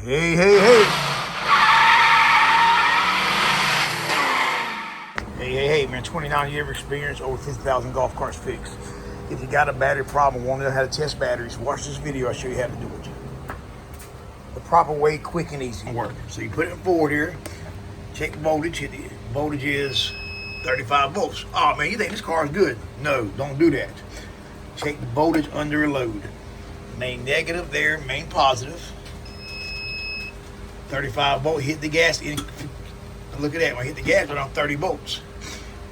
Hey, hey, hey. Hey, hey, hey, man, 29 year of experience, over 50,000 golf carts fixed. If you got a battery problem, want to know how to test batteries, watch this video. I'll show you how to do it. The proper way, quick and easy work. So you put it in forward here, check the voltage. The voltage is 35 volts. Oh man, you think this car is good? No, don't do that. Check the voltage under a load. Main negative there, main positive. 35 volt, hit the gas. Look at that, when I hit the gas, I'm 30 volts.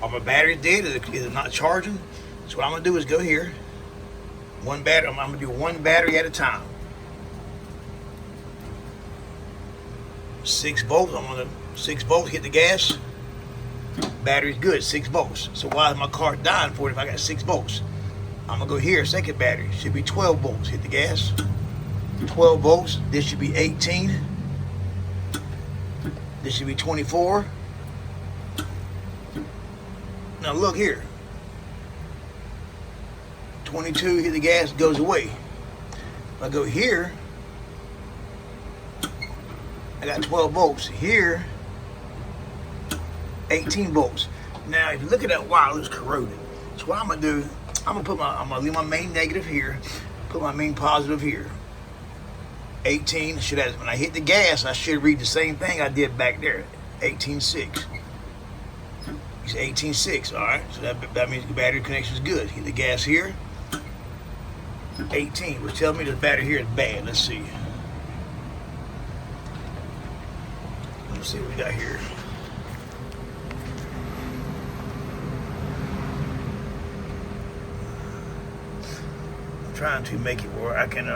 Are my batteries dead? Is it not charging? So what I'm gonna do is go here. One battery, I'm gonna do one battery at a time. 6 volts, 6 volts, hit the gas. Battery's good, 6 volts. So why is my car dying for it if I got 6 volts? I'm gonna go here, second battery, should be 12 volts, hit the gas. 12 volts, this should be 18. This should be 24. Now look here. 22, hit the gas, goes away. If I go here, I got 12 volts. Here, 18 volts. Now, if you look at that wire, it looks corroded. So what I'm gonna do, I'm gonna leave my main negative here, put my main positive here. 18, when I hit the gas, I should read the same thing I did back there. 18.6. It's 18.6, all right? So that means the battery connection is good. Hit the gas here. 18, which tells me the battery here is bad. Let's see. Let's see what we got here. I'm trying to make it where I can,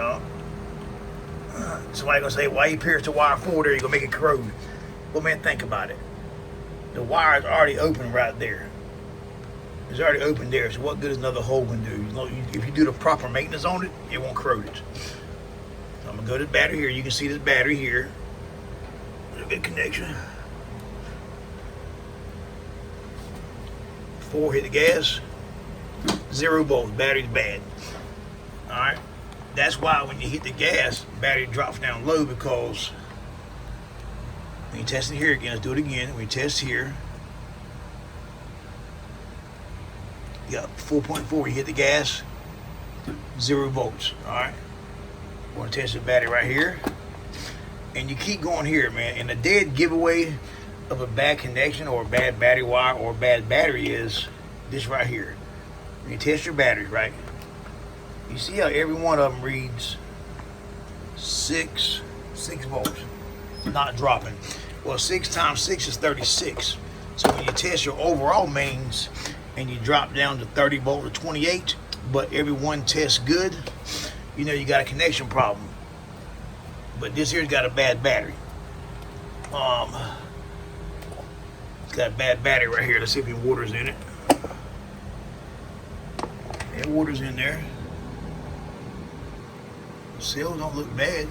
somebody gonna say, why you pierce the wire forward there? You're gonna make it corrode. Well, man, think about it. The wire is already open right there. It's already open there, so what good is another hole gonna do? If you do the proper maintenance on it, it won't corrode it. So I'm gonna go to the battery here. You can see this battery here. A good connection. 4, hit the gas. 0 volts, battery's bad. All right. That's why when you hit the gas, battery drops down low, because when you test it here again, let's do it again. When you test here, you got 4.4, you hit the gas, 0 volts, all right? We're gonna test the battery right here. And you keep going here, man. And the dead giveaway of a bad connection or a bad battery wire or a bad battery is this right here. When you test your battery, right? You see how every one of them reads 6 volts, not dropping. Well, 6 times 6 is 36. So when you test your overall mains and you drop down to 30 volt or 28, but every one tests good, you know you got a connection problem. But this here's got a bad battery. It's got a bad battery right here. Let's see if any water's in it. Yeah, water's in there. The cells don't look bad.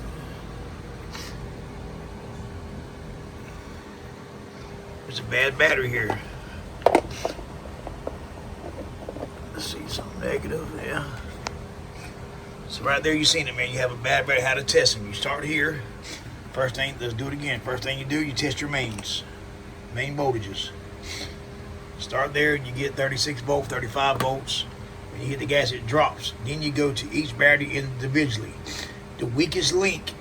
There's a bad battery here. Let's see, something negative, yeah. So right there you seen it, man. You have a bad battery. How to test them. You start here. First thing, let's do it again. First thing you do, you test your mains. Main voltages. Start there, you get 36 volts, 35 volts. When you hit the gas, it drops. Then you go to each battery individually. The weakest link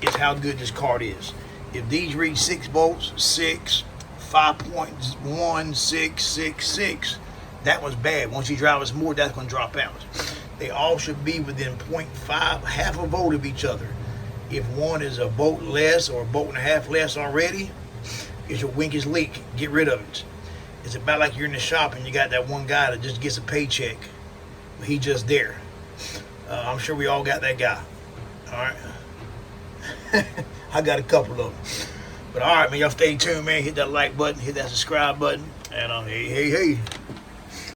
is how good this card is. If these read 6 volts, 6, 5.1666, that was bad. Once you drive us more, that's going to drop out. They all should be within 0.5, half a volt of each other. If one is a volt less or a volt and a half less already, it's your weakest link. Get rid of it. It's about like you're in the shop and you got that one guy that just gets a paycheck. He just there. I'm sure we all got that guy. All right. I got a couple of them. But all right, man, y'all stay tuned, man. Hit that like button, hit that subscribe button, and hey, hey, hey.